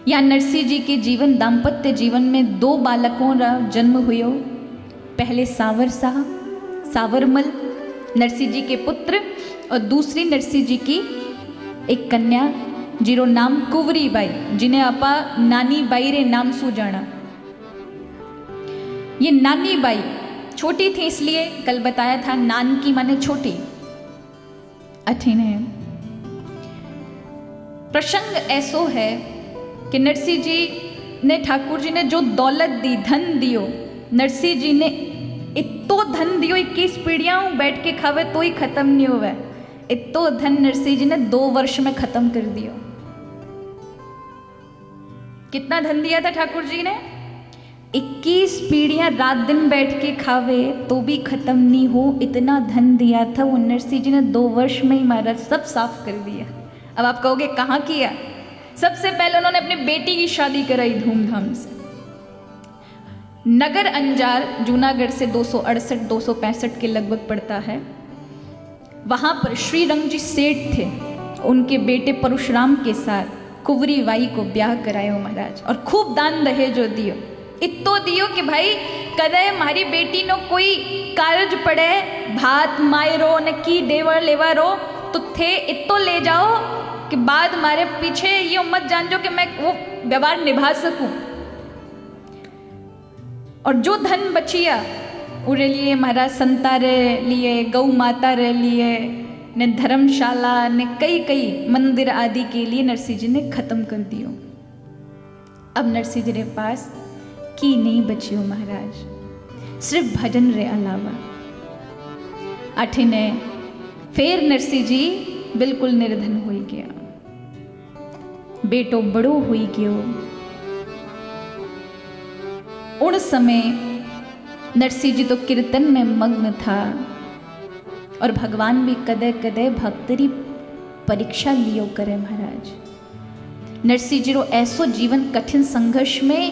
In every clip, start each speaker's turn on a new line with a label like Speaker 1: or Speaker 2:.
Speaker 1: यहाँ नरसिंह जी के जीवन दाम्पत्य जीवन में 2 बालकों का जन्म हुयो। पहले सावर शाह सावरमल नरसिंह जी के पुत्र और दूसरी नरसिंह जी की एक कन्या जीरो नाम कुंवरी बाई, जिन्हें आपा नानी बाई रे नाम सु जाना। ये नानी बाई छोटी थी, इसलिए कल बताया था नान की माने छोटी। अठीन है प्रसंग ऐसो है कि नरसिंह जी ने ठाकुर जी ने जो दौलत दी, धन दियो, नरसिंह जी ने इतो धन दियो 21 पीढ़ियां बैठ के खावे तो ही खत्म नहीं हुआ। इतो धन नरसिंह जी ने 2 वर्ष में खत्म कर दियो। कितना धन दिया था ठाकुर जी ने? 21 पीढ़ियां रात दिन बैठ के खावे तो भी खत्म नहीं हो, इतना धन दिया था। वो नरसिंह जी ने 2 वर्ष में ही महाराज सब साफ कर दिया। अब आप कहोगे कहाँ किया? सबसे पहले उन्होंने अपनी बेटी की शादी कराई धूमधाम से। नगर अंजार जूनागढ़ से 268-265 के लगभग पड़ता है। वहां पर श्रीरंग जी सेठ थे, उनके बेटे परशुराम के साथ कुंवरी बाई को ब्याह करायो महाराज, और खूब दान दहेजो दियो। इतो दियो कि भाई कदे मारी बेटी नो कोई कारज पड़े, भात मायरो न की देवर लेवारो तो थे इतो ले जाओ कि बाद मारे पीछे ये मत जानजो कि मैं वो व्यवहार निभा सकूं। और जो धन बचिया उरे लिए महाराज संता रे लिए, गौ माता रे लिए, ने धर्मशाला ने कई मंदिर आदि के लिए नरसिंह जी ने खत्म कर दियो। अब नरसिंह जी के पास की नहीं बचियो महाराज, सिर्फ भजन रे अलावा। अठिने फिर नरसिंह जी बिल्कुल निर्धन हो गया। बेटो बड़ो हो गयो। उन समय नरसिंह जी तो कीर्तन में मग्न था, और भगवान भी कदे कदे भक्तरी परीक्षा लियो करे महाराज। नरसिंह जी रो ऐसो जीवन कठिन संघर्ष में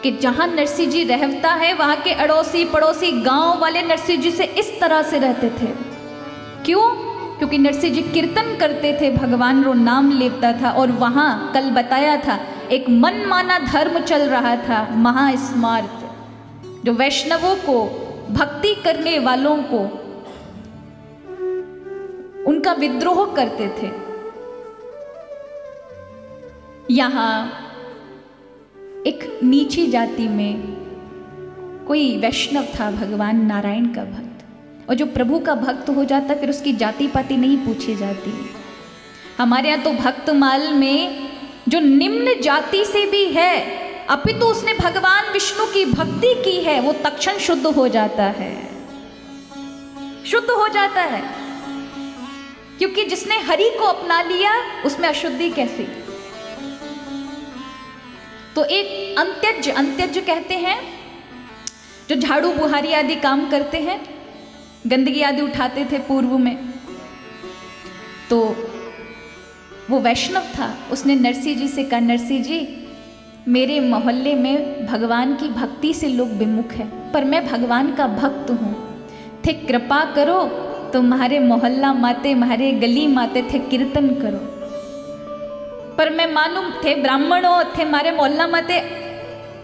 Speaker 1: कि जहां नरसिंह जी रहता है वहां के अड़ोसी पड़ोसी गांव वाले नरसिंह जी से इस तरह से रहते थे। क्यों? क्योंकि नरसिंह जी कीर्तन करते थे, भगवान रो नाम लेता था, और वहां कल बताया था एक मनमाना धर्म चल रहा था, महास्मार्त, जो वैष्णवों को, भक्ति करने वालों को उनका विद्रोह करते थे। यहां एक नीची जाति में कोई वैष्णव था, भगवान नारायण का भक्त, और जो प्रभु का भक्त हो जाता फिर उसकी जाति पाति नहीं पूछी जाती। हमारे यहाँ तो भक्तमाल में जो निम्न जाति से भी है, अपितु तो उसने भगवान विष्णु की भक्ति की है, वो तक्षण शुद्ध हो जाता है, शुद्ध हो जाता है। क्योंकि जिसने हरि को अपना लिया उसमें अशुद्धि कैसी? तो एक अंत्यज कहते हैं, जो झाड़ू बुहारी आदि काम करते हैं, गंदगी आदि उठाते थे पूर्व में, तो वो वैष्णव था। उसने नरसिंह जी से कहा, नरसिंह जी मेरे मोहल्ले में भगवान की भक्ति से लोग विमुख है, पर मैं भगवान का भक्त हूँ, थे कृपा करो तो हमारे मोहल्ला माते, हमारे गली माते थे कीर्तन करो। पर मैं मालूम थे ब्राह्मण हो, थे हमारे मोहल्ला माते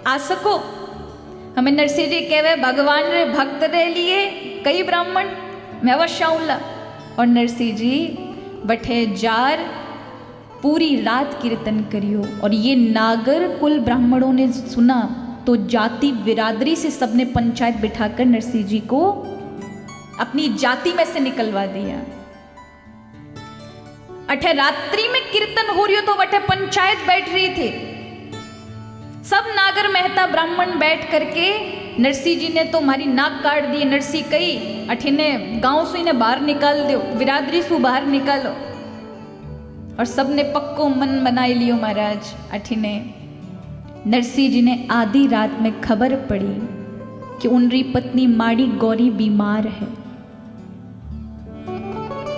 Speaker 1: आ सको। हमें नरसिंह जी कहवे भगवान रे भक्त रे लिए कई ब्राह्मण मैं अवश्य आऊँला। और नरसिंह जी बठे जार पूरी रात कीर्तन करियो। और ये नागर कुल ब्राह्मणों ने सुना तो जाति बिरादरी से सबने पंचायत बिठाकर नरसिंह जी को अपनी जाति में से निकलवा दिया। अठे रात्रि में कीर्तन हो रही हो तो वठे पंचायत बैठ रही थी, सब नागर मेहता ब्राह्मण बैठ करके नरसिंह जी ने तो हमारी नाक काट दी। नरसिंह कही अठिने गांव से इन्हें बाहर निकाल दो, बिरादरी से बाहर निकालो। और सबने पक्को मन बनाई लियो महाराज। अठिने नरसिंह जी ने आधी रात में खबर पड़ी कि उनकी पत्नी माड़ी गौरी बीमार है।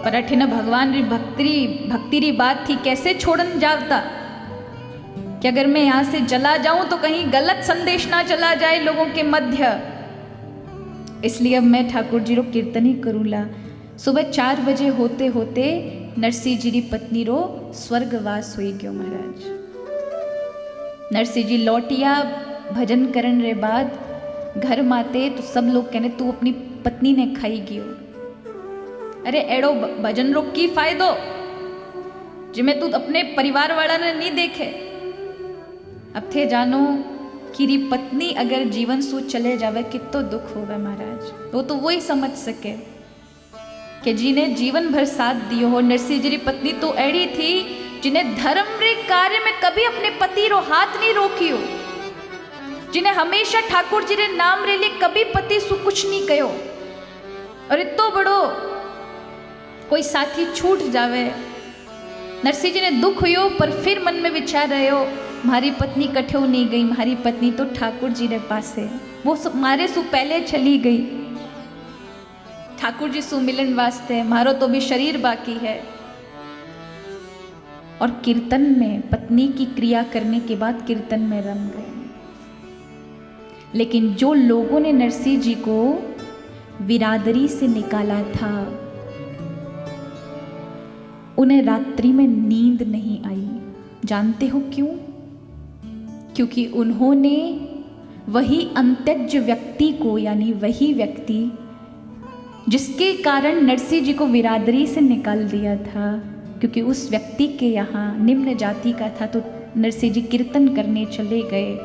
Speaker 1: पर अठिने भगवान री भक्ति री बात थी, कैसे छोड़न जावता कि अगर मैं यहाँ से चला जाऊं तो कहीं गलत संदेश ना चला जाए लोगों के मध्य, इसलिए अब मैं ठाकुर जी रो कीर्तन ही करूँला। सुबह 4 बजे होते होते नरसिंह जी री पत्नी रो स्वर्गवास हो गयो महाराज। नरसिंह जी लौटिया भजन करन रे बाद घर माते तो सब लोग कहने तू अपनी पत्नी ने खाई गयो। अरे एड़ो भजन रो की फायदो जिमें तू अपने परिवार वाला ने नहीं देखे। अब थे जानो कि री पत्नी अगर जीवन सु चले जावे कितो दुख होवे महाराज। वो तो वही समझ सके कि जिन्हें जीवन भर साथ दियो हो। नरसिंह जी री पत्नी तो ऐड़ी थी जिन्हें धर्म रे कार्य में कभी अपने पति रो हाथ नहीं रोकियो, जिन्हें हमेशा ठाकुर जी रे नाम रे लिए कभी पति सु कुछ नहीं कहो। और इतो बड़ो कोई साथी छूट जावे, नरसिंह जी ने दुख हुयो पर फिर मन में विचार रहो मारी पत्नी कठो नहीं गई, मारी पत्नी तो ठाकुर जी रे पास है, वो मारे सु पहले चली गई ठाकुर जी सु मिलन वास्ते, मारो तो भी शरीर बाकी है। और कीर्तन में पत्नी की क्रिया करने के बाद कीर्तन में रम गए। लेकिन जो लोगों ने नरसिंह जी को विरादरी से निकाला था उन्हें रात्रि में नींद नहीं आई। जानते हो क्यों? क्योंकि उन्होंने वही अंत्यज व्यक्ति को, यानी वही व्यक्ति जिसके कारण नरसिंह जी को विरादरी से निकाल दिया था, क्योंकि उस व्यक्ति के यहाँ निम्न जाति का था, तो नरसिंह जी कीर्तन करने चले गए।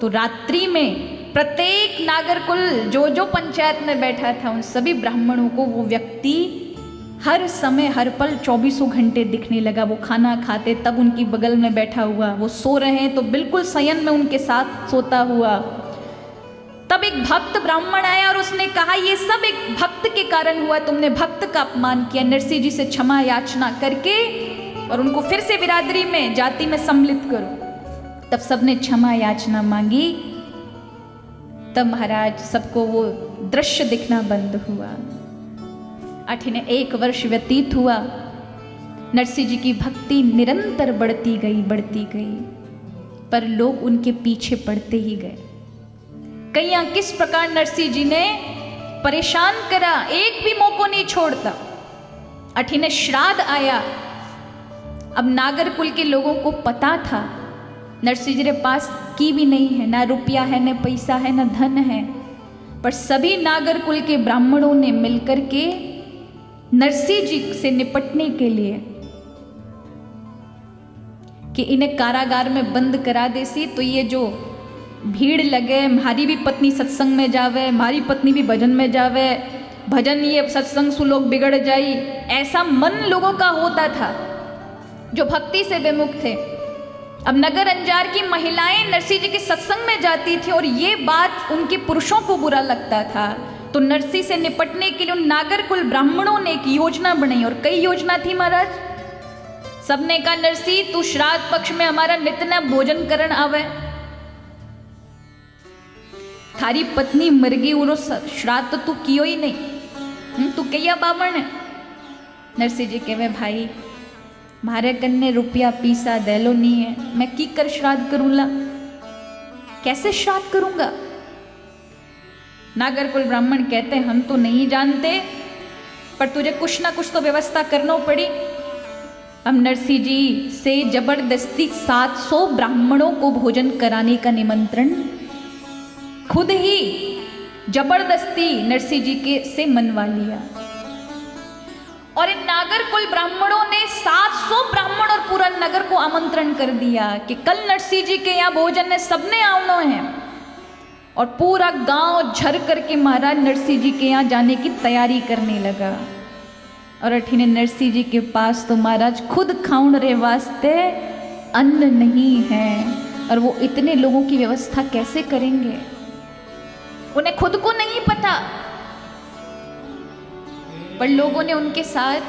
Speaker 1: तो रात्रि में प्रत्येक नागरकुल जो जो पंचायत में बैठा था उन सभी ब्राह्मणों को वो व्यक्ति हर समय हर पल 24 घंटे दिखने लगा। वो खाना खाते तब उनकी बगल में बैठा हुआ, वो सो रहे हैं तो बिल्कुल शयन में उनके साथ सोता हुआ। तब एक भक्त ब्राह्मण आया और उसने कहा ये सब एक भक्त के कारण हुआ, तुमने भक्त का अपमान किया, नरसिंह जी से क्षमा याचना करके और उनको फिर से बिरादरी में जाति में सम्मिलित करो। तब सबने क्षमा याचना मांगी। तब महाराज सबको वो दृश्य दिखना बंद हुआ। 1 वर्ष व्यतीत हुआ। नरसिंह जी की भक्ति निरंतर बढ़ती गई, पर लोग उनके पीछे पड़ते ही गए। कईयां किस प्रकार नरसिंह जी ने परेशान करा, एक भी मौको नहीं छोड़ता। 18 श्राद्ध आया। अब नागरकुल के लोगों को पता था नरसिंह जी के पास की भी नहीं है, ना रुपया है, न पैसा है, न धन है, पर सभी नागरकुल के ब्राह्मणों ने मिलकर के नरसिंह जी से निपटने के लिए कि इन्हें कारागार में बंद करा देसी तो ये जो भीड़ लगे, हमारी भी पत्नी सत्संग में जावे, हमारी पत्नी भी भजन में जावे, भजन ये सत्संग सु लोग बिगड़ जाई, ऐसा मन लोगों का होता था जो भक्ति से विमुख थे। अब नगर अंजार की महिलाएं नरसिंह जी के सत्संग में जाती थी और ये बात उनके पुरुषों को बुरा लगता था। तो नरसिंह से निपटने के लिए उन नागरकुल ब्राह्मणों ने एक योजना बनाई, और कई योजना थी महाराज। सबने कहा नरसिंह तू श्राद्ध पक्ष में हमारा नित्य भोजन करण आवे, थारी पत्नी मर गई, उरो श्राद्ध तो तू कियो ही नहीं, तू कहिया बामण है। नरसिंह जी कहे भाई मारे कन्ने रुपया पीसा देलो नहीं है, मैं की कर श्राद्ध करूंगा, कैसे श्राद्ध करूंगा। नागरकुल ब्राह्मण कहते हम तो नहीं जानते, पर तुझे कुछ ना कुछ तो व्यवस्था करना पड़ी। अब नरसिंह जी से जबरदस्ती 700 ब्राह्मणों को भोजन कराने का निमंत्रण खुद ही जबरदस्ती नरसिंह जी के से मनवा लिया। और इन नागरकुल ब्राह्मणों ने 700 ब्राह्मण और पूरा नगर को आमंत्रण कर दिया कि कल नरसिंह जी के यहाँ भोजन है, सबने आना है। और पूरा गांव झर करके महाराज नरसिंह जी के यहाँ जाने की तैयारी करने लगा। और अठीने नरसिंह जी के पास तो महाराज खुद खाउन रे वास्ते अन्न नहीं है, और वो इतने लोगों की व्यवस्था कैसे करेंगे, उन्हें खुद को नहीं पता। पर लोगों ने उनके साथ,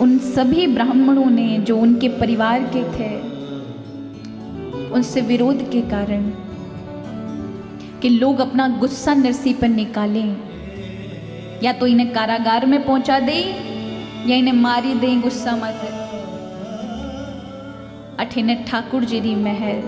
Speaker 1: उन सभी ब्राह्मणों ने जो उनके परिवार के थे, उनसे विरोध के कारण कि लोग अपना गुस्सा नरसिंह पर निकालें, या तो इन्हें कारागार में पहुंचा दें या इन्हें मारी दें गुस्सा मत। अठिने ठाकुर जी री महल